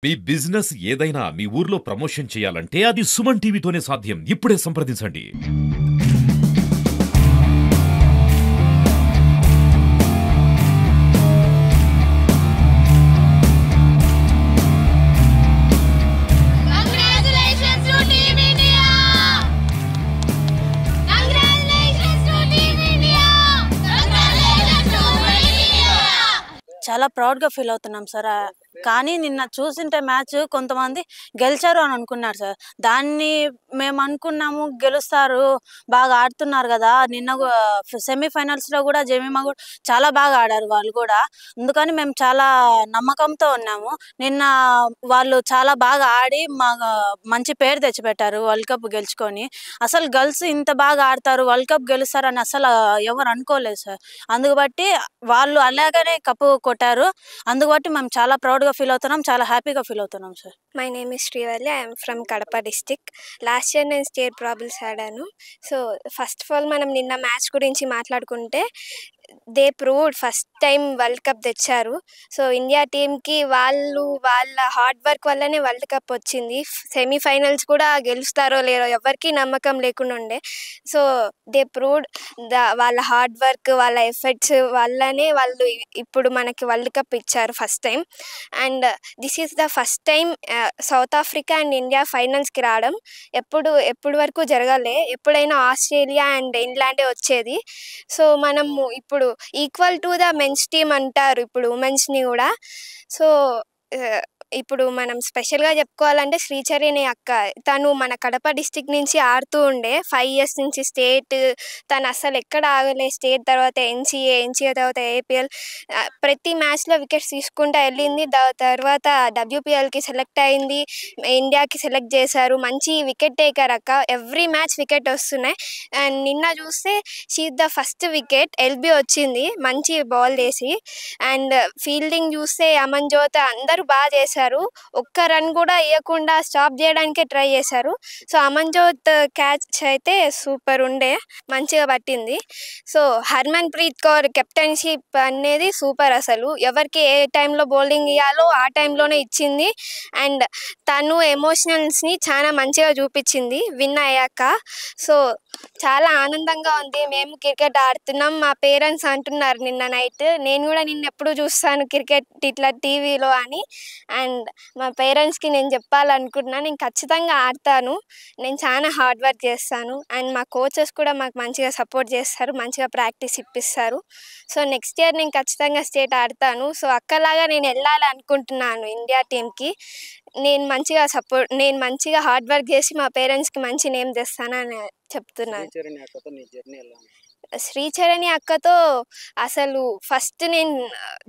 మీ business ఏదైనా మీ ఊర్లో promotion చేయాలంటే అది సుమన్ టీవీతోనే సాధ్యం. ఇప్పుడే సంప్రదించండి. చాలా ప్రౌడ్‌గా ఫీల్ అవుతున్నాం సార్. కానీ నిన్న చూసింటే మ్యాచ్ కొంతమంది గెలిచారు అని అనుకున్నారు సార్. దాన్ని మేము అనుకున్నాము గెలుస్తారు, బాగా ఆడుతున్నారు గదా! నిన్న సెమీ ఫైనల్స్‌లో గూడా జెమీమా గూడా చాలా బాగా ఆడారు వాళ్ళు గూడా. అందుకని మేము చాలా నమ్మకంతో ఉన్నాము. నిన్న వాళ్ళు చాలా బాగా ఆడి మంచి పేరు తెచ్చిపెట్టారు వరల్డ్ కప్ గెలుచుకొని. అసలు గర్ల్స్ ఇంత బాగా ఆడతారు, వరల్డ్ కప్ గెలుస్తారని అసలు ఎవరు అనుకోలేదు సార్. అందుకు వాళ్ళు అలాగనే కప్పు కొట్టారు. అందుకు మేము చాలా ప్రౌడ్‌గా ఫీల్ అవుతున్నాం. చాలా హ్యాపీగా ఫీల్ అవుతున్నాం sir. My name is Srivalli. I am from Kadapa district. Last year నేను స్టేట్ ప్రాబిల్స్ ఆడాను. సో ఫస్ట్ ఆఫ్ ఆల్ మనం నిన్న మ్యాచ్ గురించి మాట్లాడుకుంటే they proved first time world cup తెచ్చారు. సో ఇండియా టీమ్‌కి వాళ్ళ హార్డ్ వర్క్ వల్లనే వరల్డ్ కప్ వచ్చింది. సెమీఫైనల్స్ కూడా గెలుస్తారో లేదో ఎవరికీ నమ్మకం లేకుండా ఉండే. సో దే ప్రూవ్డ్ వాళ్ళ హార్డ్ వర్క్, వాళ్ళ ఎఫర్ట్స్ వల్లనే వాళ్ళు ఇప్పుడు మనకి వరల్డ్ కప్ ఇచ్చారు first time. And this is the first time South Africa and India ఫైనల్స్‌కి రావడం. ఎప్పుడు వరకు జరగలే. ఎప్పుడైనా ఆస్ట్రేలియా అండ్ ఇంగ్లాండే వచ్చేది. సో మనము ఇప్పుడు equal to the men's team అంటారు ఇప్పుడు ఉమెన్స్‌ని కూడా. సో ఇప్పుడు మనం స్పెషల్‌గా చెప్పుకోవాలంటే శ్రీచరి అనే అక్క. తను మన కడప డిస్ట్రిక్ట్ నుంచి ఆడుతూ ఉండే 5 ఇయర్స్ నుంచి స్టేట్. తను అసలు ఎక్కడ ఆగలే. స్టేట్ తర్వాత ఎన్‌సీఏ తర్వాత ఏపీఎల్ ప్రతి మ్యాచ్‌లో వికెట్స్ తీసుకుంటా వెళ్ళింది. తర్వాత డబ్ల్యూపీఎల్‌కి సెలెక్ట్ అయింది. ఇండియాకి సెలెక్ట్ చేశారు. మంచి వికెట్ టేకర్ అక్క. ఎవ్రీ మ్యాచ్ వికెట్ వస్తున్నాయి. అండ్ నిన్న చూస్తే she is the first wicket LB వచ్చింది మంచి బాల్ వేసి. అండ్ ఫీల్డింగ్ చూస్తే అమన్‌జోత్ అందరూ బాగా చేశారు. ఒక్క రన్ కూడా వేయకుండా స్టాప్ చేయడానికే ట్రై చేశారు. సో అమన్‌జోత్ క్యాచ్ అయితే సూపర్ ఉండే, మంచిగా పట్టింది. సో హర్మన్ ప్రీత్ కౌర్ కెప్టెన్షిప్ అనేది సూపర్. అసలు ఎవరికి ఏ టైంలో బౌలింగ్ ఇవ్వాలో ఆ టైంలోనే ఇచ్చింది. అండ్ తను ఎమోషనల్స్ని చాలా మంచిగా చూపించింది విన్ అయ్యాక. సో చాలా ఆనందంగా ఉంది. మేము క్రికెట్ ఆడుతున్నాం. మా పేరెంట్స్ అంటున్నారు నిన్న నైట్, నేను కూడా నిన్న ఎప్పుడు చూస్తాను క్రికెట్ ఇట్లా టీవీలో అని. అండ్ మా పేరెంట్స్కి నేను చెప్పాలనుకుంటున్నాను, నేను ఖచ్చితంగా ఆడతాను. నేను చాలా హార్డ్ వర్క్ చేస్తాను. అండ్ మా కోచెస్ కూడా మాకు మంచిగా సపోర్ట్ చేస్తారు, మంచిగా ప్రాక్టీస్ ఇప్పిస్తారు. సో నెక్స్ట్ ఇయర్ నేను ఖచ్చితంగా స్టేట్ ఆడతాను. సో అక్కలాగా నేను వెళ్ళాలి అనుకుంటున్నాను ఇండియా టీమ్కి. నేను మంచిగా హార్డ్ వర్క్ చేసి మా పేరెంట్స్కి మంచి నేమ్ తెస్తానని చెప్తున్నాను. శ్రీచరణి అక్కతో అసలు ఫస్ట్ నేను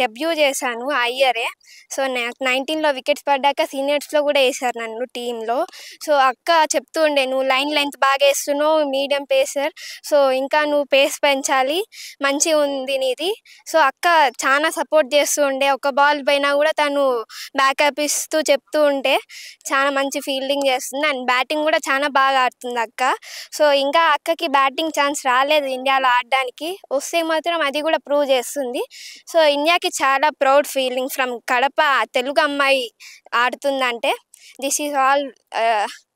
డెబ్యూ చేశాను ఆ ఇయరే. సో నాకు 19లో వికెట్స్ పడ్డాక సీనియర్స్లో కూడా వేశారు నన్ను టీంలో. సో అక్క చెప్తూ ఉండే, నువ్వు లైన్ లెంత్ బాగా వేస్తున్నావు, మీడియం పేసర్, సో ఇంకా నువ్వు పేస్ పెంచాలి, మంచిగా ఉంది నీది. సో అక్క చాలా సపోర్ట్ చేస్తూ ఉండే. ఒక బాల్ పైన కూడా తను బ్యాకప్ ఇస్తూ చెప్తూ ఉంటే చాలా మంచి ఫీల్డింగ్ చేస్తుంది. అండ్ బ్యాటింగ్ కూడా చాలా బాగా ఆడుతుంది అక్క. సో ఇంకా అక్కకి బ్యాటింగ్ ఛాన్స్ రాలేదు ఇండియాలో ఆడడానికి, వస్తే మాత్రం అది కూడా ప్రూవ్ చేస్తుంది. సో ఇండియాకి చాలా proud feeling from Kadapa Telugu అమ్మాయి ఆడుతుందంటే. దిస్ ఈజ్ ఆల్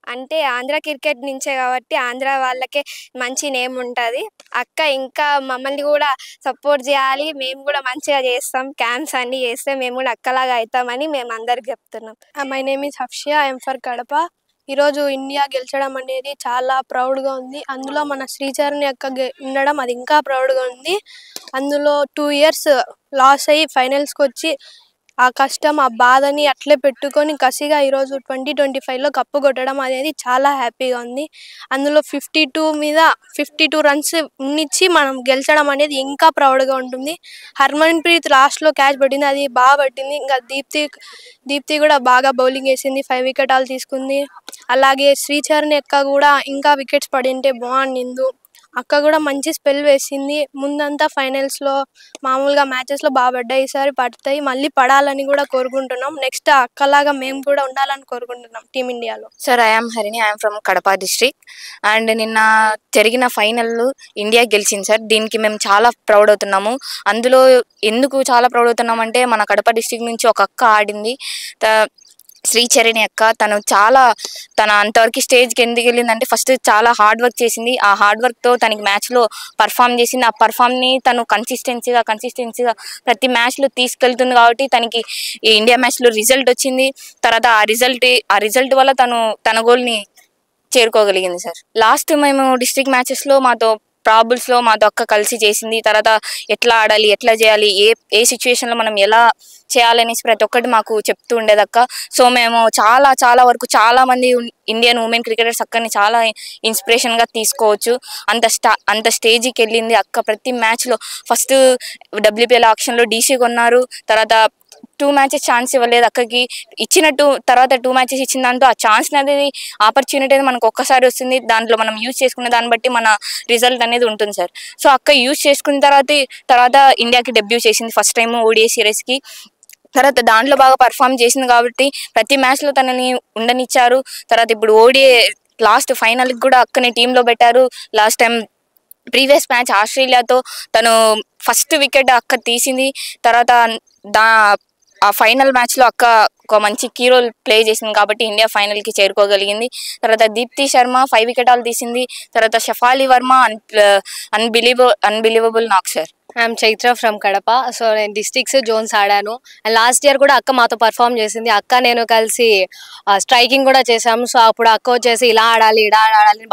అంటే ఆంధ్ర క్రికెట్ నుంచే కాబట్టి ఆంధ్ర వాళ్ళకే మంచి నేమ్ ఉంటుంది. అక్క ఇంకా మమ్మల్ని కూడా సపోర్ట్ చేయాలి, మేము కూడా మంచిగా చేస్తాం, క్యాంప్స్ అన్నీ చేస్తే మేము కూడా అక్కలాగా అవుతామని మేము అందరికి చెప్తున్నాం. My name is Hafsiya. I'm for Kadapa. ఈరోజు ఇండియా గెలిచడం అనేది చాలా ప్రౌడ్గా ఉంది. అందులో మన శ్రీచరణి అక్క ఉండడం అది ఇంకా ప్రౌడ్గా ఉంది. అందులో 2 ఇయర్స్ లాస్ అయ్యి ఫైనల్స్కి వచ్చి ఆ కష్టం, ఆ బాధని అట్లే పెట్టుకొని కసిగా ఈరోజు 2025లో కప్పు కొట్టడం అనేది చాలా హ్యాపీగా ఉంది. అందులో 52 రన్స్ ఉన్నిచ్చి మనం గెలిచడం అనేది ఇంకా ప్రౌడ్గా ఉంటుంది. హర్మన్ ప్రీత్ లాస్ట్లో క్యాచ్ పట్టింది, అది బాగా పట్టింది. ఇంకా దీప్తి కూడా బాగా బౌలింగ్ వేసింది, 5 వికెట్ ఆల్ తీసుకుంది. అలాగే శ్రీచరణి అక్క కూడా ఇంకా వికెట్స్ పడింటే బాగుండింది. అక్క కూడా మంచి స్పెల్ వేసింది. ముందంతా ఫైనల్స్లో మామూలుగా మ్యాచెస్లో బాగా పడ్డాయి, ఈసారి పడతాయి, మళ్ళీ పడాలని కూడా కోరుకుంటున్నాం. నెక్స్ట్ అక్కలాగా మేము కూడా ఉండాలని కోరుకుంటున్నాం టీమిండియాలో. Sir, I am Harini. I am from Kadapa district. And నిన్న జరిగిన ఫైనల్ ఇండియా గెలిచింది సార్. దీనికి మేము చాలా ప్రౌడ్ అవుతున్నాము. అందులో ఎందుకు చాలా ప్రౌడ్ అవుతున్నామంటే మన కడప డిస్ట్రిక్ట్ నుంచి ఒక అక్క ఆడింది. శ్రీచరణి అక్క. తన అంతవరకు స్టేజ్కి ఎందుకు వెళ్ళిందంటే ఫస్ట్ చాలా హార్డ్ వర్క్ చేసింది. ఆ హార్డ్ వర్క్తో తనకి మ్యాచ్లో పర్ఫామ్ చేసింది. ఆ పర్ఫామ్ని తను కన్సిస్టెన్సీగా ప్రతి మ్యాచ్లో తీసుకెళ్తుంది కాబట్టి తనకి ఈ ఇండియా మ్యాచ్లో రిజల్ట్ వచ్చింది. తర్వాత ఆ రిజల్ట్ వల్ల తను తన గోల్ని చేరుకోగలిగింది సార్. లాస్ట్ మేము డిస్ట్రిక్ట్ మ్యాచెస్లో మాతో అక్క కలిసి చేసింది. తర్వాత ఎట్లా ఆడాలి, ఎట్లా చేయాలి, ఏ సిచ్యువేషన్లో మనం ఎలా చేయాలనేసి ప్రతి ఒక్కటి మాకు చెప్తూ ఉండేది అక్క. సో మేము చాలా వరకు చాలా మంది ఇండియన్ ఉమెన్ క్రికెటర్స్ అక్కని చాలా ఇన్స్పిరేషన్గా తీసుకోవచ్చు. అంత స్టేజ్కి వెళ్ళింది అక్క. ప్రతి మ్యాచ్లో ఫస్ట్ WPL ఆక్షన్లో DC కొన్నారు. తర్వాత 2 మ్యాచెస్ ఛాన్స్ ఇవ్వలేదు అక్కకి. ఇచ్చినట్టు తర్వాత 2 మ్యాచెస్ ఇచ్చిన దాంతో ఆ ఛాన్స్ అనేది ఆపర్చునిటీ అనేది మనకు ఒక్కసారి వస్తుంది. దాంట్లో మనం యూజ్ చేసుకునే దాన్ని బట్టి మన రిజల్ట్ అనేది ఉంటుంది సార్. సో అక్క యూజ్ చేసుకున్న తర్వాత ఇండియాకి డెబ్యూ చేసింది ఫస్ట్ టైం ODI సిరీస్కి. తర్వాత దాంట్లో బాగా పర్ఫామ్ చేసింది కాబట్టి ప్రతి మ్యాచ్లో తనని ఉండనిచ్చారు. తర్వాత ఇప్పుడు ODI లాస్ట్ ఫైనల్కి కూడా అక్కని టీంలో పెట్టారు. లాస్ట్ టైం ప్రీవియస్ మ్యాచ్ ఆస్ట్రేలియాతో తను ఫస్ట్ వికెట్ అక్క తీసింది. తర్వాత ఆ ఫైనల్ మ్యాచ్లో అక్క ఒక మంచి కీ రోల్ ప్లే చేసింది కాబట్టి ఇండియా ఫైనల్కి చేరుకోగలిగింది. తర్వాత దీప్తి శర్మ 5 వికెటాలు తీసింది. తర్వాత షఫాలి వర్మ అన్బిలీవబుల్ నాక్ sir. I'm Chaitra from Kadapa. So నేను డిస్ట్రిక్ట్స్ జోన్స్ ఆడాను. అండ్ లాస్ట్ ఇయర్ కూడా అక్క మాతో పర్ఫామ్ చేసింది. అక్క నేను కలిసి స్ట్రైకింగ్ కూడా చేసాము. సో అప్పుడు అక్క వచ్చేసి ఇలా ఆడాలి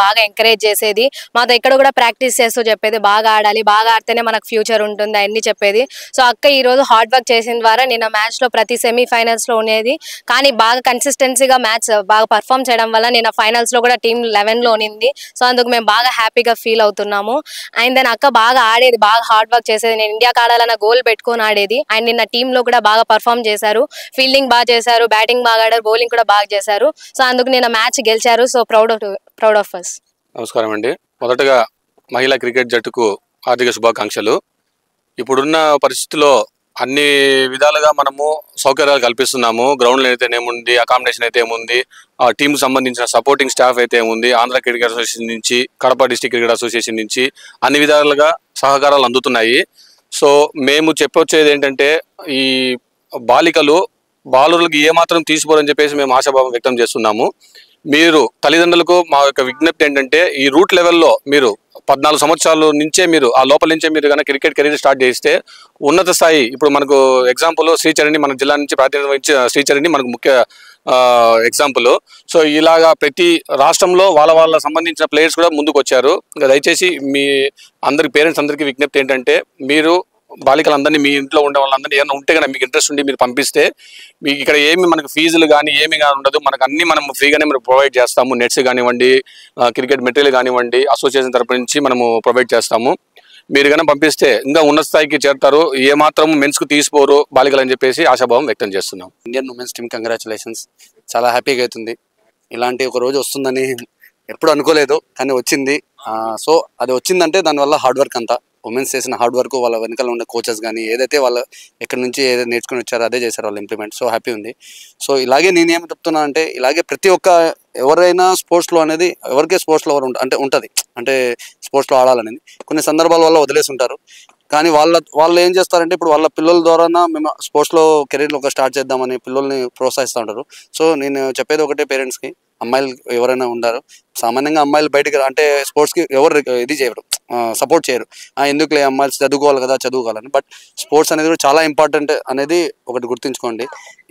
బాగా ఎంకరేజ్ చేసేది. మాతో ఇక్కడ కూడా ప్రాక్టీస్ చేస్తూ చెప్పేది బాగా ఆడాలి, బాగా ఆడితేనే మనకు ఫ్యూచర్ ఉంటుంది అన్ని చెప్పేది. సో అక్క ఈరోజు హార్డ్ వర్క్ చేసిన ద్వారా నిన్న మ్యాచ్లో ప్రతి సెమీఫైనల్స్లో ఉండేది. కానీ బాగా కన్సిస్టెన్సీగా మ్యాచ్ బాగా పర్ఫామ్ చేయడం వల్ల నిన్న ఫైనల్స్లో కూడా టీం 11లో ఉన్నింది. సో అందుకు మేము బాగా హ్యాపీగా ఫీల్ అవుతున్నాము. అండ్ దెన్ అక్క బాగా ఆడేది, బాగా హార్డ్ వర్క్ చేసేది. నేను ఇండియాకి ఆడాలన్న గోల్ పెట్టుకొని ఆడేది. అండ్ నిన్న టీంలో కూడా బాగా పర్ఫామ్ చేశారు. ఫీల్డింగ్ బాగా చేశారు, బ్యాటింగ్ బాగా ఆడారు, బౌలింగ్ కూడా బాగా చేశారు. సో అందుకు నిన్న మ్యాచ్ గెలిచారు. So proud of us. నమస్కారం అండి. మొదటగా మహిళా క్రికెట్ జట్టుకు హార్దిక శుభాకాంక్షలు. ఇప్పుడున్న పరిస్థితుల్లో అన్ని విధాలుగా మనము సౌకర్యాలు కల్పిస్తున్నాము. గ్రౌండ్లు అయితే ఏముంది, అకామిడేషన్ అయితే ఏముంది, ఆ టీంకి సంబంధించిన సపోర్టింగ్ స్టాఫ్ అయితే ఏముంది, ఆంధ్ర క్రికెట్ అసోసియేషన్ నుంచి, కడప డిస్ట్రిక్ట్ క్రికెట్ అసోసియేషన్ నుంచి అన్ని విధాలుగా సహకారాలు అందుతున్నాయి. సో మేము చెప్పొచ్చేది ఏంటంటే ఈ బాలికలు బాలురులకి ఏమాత్రం తీసిపోరని చెప్పేసి మేము ఆశాభావం వ్యక్తం చేస్తున్నాము. మీరు తల్లిదండ్రులకు మా యొక్క విజ్ఞప్తి ఏంటంటే ఈ రూట్ లెవెల్లో మీరు 14 సంవత్సరాల నుంచే మీరు ఆ లోపల నుంచే మీరు కనుక క్రికెట్ కెరీర్ స్టార్ట్ చేస్తే ఉన్నత స్థాయి, ఇప్పుడు మనకు ఎగ్జాంపుల్ శ్రీచరణి మన జిల్లా నుంచి ప్రాతినిధ్యం వహించిన శ్రీచరణి మనకు ముఖ్య ఎగ్జాంపుల్. సో ఇలాగా ప్రతి రాష్ట్రంలో వాళ్ళ సంబంధించిన ప్లేయర్స్ కూడా ముందుకు వచ్చారు. ఇంకా దయచేసి మీ పేరెంట్స్ అందరికీ విజ్ఞప్తి ఏంటంటే మీరు బాలికలందరినీ మీ ఇంట్లో ఉండే వాళ్ళందరినీ ఏమైనా ఉంటే కనుక మీకు ఇంట్రెస్ట్ ఉండి మీరు పంపిస్తే మీకు ఇక్కడ ఏమి మనకు ఫీజులు కానీ ఏమి కానీ ఉండదు. మనం ఫ్రీగానే మనం ప్రొవైడ్ చేస్తాము. నెట్స్ కానివ్వండి, క్రికెట్ మెటీరియల్ కానివ్వండి, అసోసియేషన్ తరపు నుంచి మనము ప్రొవైడ్ చేస్తాము. మీరు కనుక పంపిస్తే ఇంకా ఉన్నత స్థాయికి చేరుతారు. ఏమాత్రం మెన్స్కు తీసిపోరు బాలికలు అని చెప్పేసి ఆశాభావం వ్యక్తం చేస్తున్నాం. Indian women's team congratulations. చాలా హ్యాపీగా అవుతుంది. ఇలాంటి ఒక రోజు వస్తుందని ఎప్పుడు అనుకోలేదు, కానీ వచ్చింది. సో అది వచ్చిందంటే దానివల్ల హార్డ్ వర్క్ అంతా ఉమెన్స్ చేసిన హార్డ్ వర్క్, వాళ్ళ వెనకాల ఉన్న కోచెస్ కానీ ఏదైతే వాళ్ళ ఎక్కడి నుంచి ఏదైతే నేర్చుకుని వచ్చారో అదే చేశారు వాళ్ళు ఇంప్లిమెంట్. సో హ్యాపీ ఉంది. సో ఇలాగే నేనేమి చెప్తున్నా అంటే ఇలాగే ప్రతి ఒక్క ఎవరైనా స్పోర్ట్స్లో అనేది ఎవరికే స్పోర్ట్స్లో ఉంటుంది అంటే స్పోర్ట్స్లో ఆడాలనేది కొన్ని సందర్భాల వల్ల వదిలేసి ఉంటారు. కానీ వాళ్ళు ఏం చేస్తారంటే ఇప్పుడు వాళ్ళ పిల్లల ద్వారా మేము స్పోర్ట్స్లో కెరీర్లో ఒక స్టార్ట్ చేద్దామని పిల్లల్ని ప్రోత్సహిస్తూ ఉంటారు. సో నేను చెప్పేది ఒకటే పేరెంట్స్కి, అమ్మాయిలు ఎవరైనా ఉంటారు సామాన్యంగా అమ్మాయిలు బయటకు అంటే స్పోర్ట్స్కి ఎవరు ఇది చేయరు, సపోర్ట్ చేయరు. ఎందుకులే అమ్మాయిలు చదువుకోవాలి కదా చదువుకోవాలని. బట్ స్పోర్ట్స్ అనేది కూడా చాలా ఇంపార్టెంట్ అనేది ఒకటి గుర్తుంచుకోండి.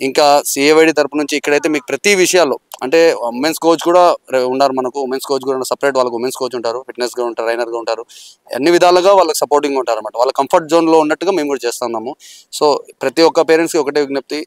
ఇంకా CAYD తరపు నుంచి ఇక్కడైతే మీకు ప్రతి విషయాల్లో అంటే ఉమెన్స్ కోచ్ కూడా ఉన్నారు. మనకు ఉమెన్స్ కోచ్ కూడా సపరేట్ వాళ్ళకి ఉమెన్స్ కోచ్ ఉంటారు, ఫిట్నెస్గా ఉంటారు, ట్రైనర్గా ఉంటారు. అన్ని విధాలుగా వాళ్ళకి సపోర్టింగ్గా ఉంటారు అనమాట. వాళ్ళ కంఫర్ట్ జోన్లో ఉన్నట్టుగా మేము కూడా చేస్తున్నాము. సో ప్రతి ఒక్క పేరెంట్స్కి ఒకటే విజ్ఞప్తి,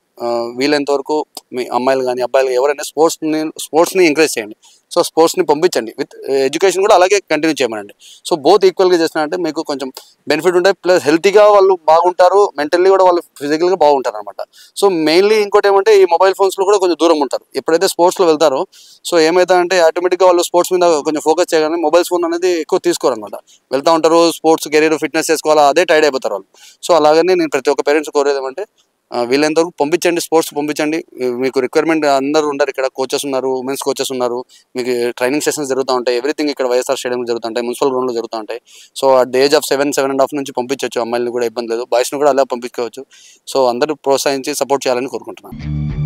వీలైనంత వరకు మీ అమ్మాయిలు కానీ అబ్బాయిలు ఎవరైనా స్పోర్ట్స్ని ఎంకరేజ్ చేయండి. సో స్పోర్ట్స్ని పంపించండి, విత్ ఎడ్యుకేషన్ కూడా అలాగే కంటిన్యూ చేయమనండి. సో బోత్ ఈక్వల్గా చేసినారంటే మీకు కొంచెం బెనిఫిట్ ఉంటాయి. ప్లస్ హెల్తీగా వాళ్ళు బాగుంటారు, మెంటల్లీ కూడా వాళ్ళు ఫిజికల్గా బాగుంటారు అనమాట. సో మెయిన్లీ ఇంకోటి ఏమంటే ఈ మొబైల్ ఫోన్స్లో కూడా కొంచెం దూరం ఉంటారు. ఎప్పుడైతే స్పోర్ట్స్లో వెళ్తారో సో ఏమవుతుందంటే ఆటోమేటిక్గా వాళ్ళు స్పోర్ట్స్ మీద కొంచెం ఫోకస్ చేయగానే మొబైల్ ఫోన్ అనేది ఎక్కువ తీసుకోరు అనమాట. వెళ్తూ ఉంటారు, స్పోర్ట్స్ కెరీర్ ఫిట్నెస్ చేసుకోవాలా అదే టైడ్ అయిపోతారు వాళ్ళు. సో అలాగనే నేను ప్రతి ఒక్క పేరెంట్స్ కోరేది ఏమంటే వీళ్ళంతవరకు పంపించండి, స్పోర్ట్స్ పంపించండి. మీకు రిక్వైర్మెంట్ అందరూ ఉన్నారు, ఇక్కడ కోచెస్ ఉన్నారు, ఉమెన్స్ కోచెస్ ఉన్నారు, మీకు ట్రైనింగ్ సెషన్స్ జరుగుతూ ఉంటాయి. ఎవ్రీథింగ్ ఇక్కడ వైఎస్ఆర్ స్టేడియంలో జరుగుతుంటాయి, మున్సిపల్ గ్రౌండ్లో జరుగుతూ ఉంటాయి. So at the age of 7.5 నుంచి పంపించవచ్చు. అమ్మాయిని కూడా ఇబ్బంది లేదు, బాయ్స్ని కూడా అలా పంపించుకోవచ్చు. సో అందరూ ప్రోత్సహించి సపోర్ట్ చేయాలని కోరుకుంటున్నాను.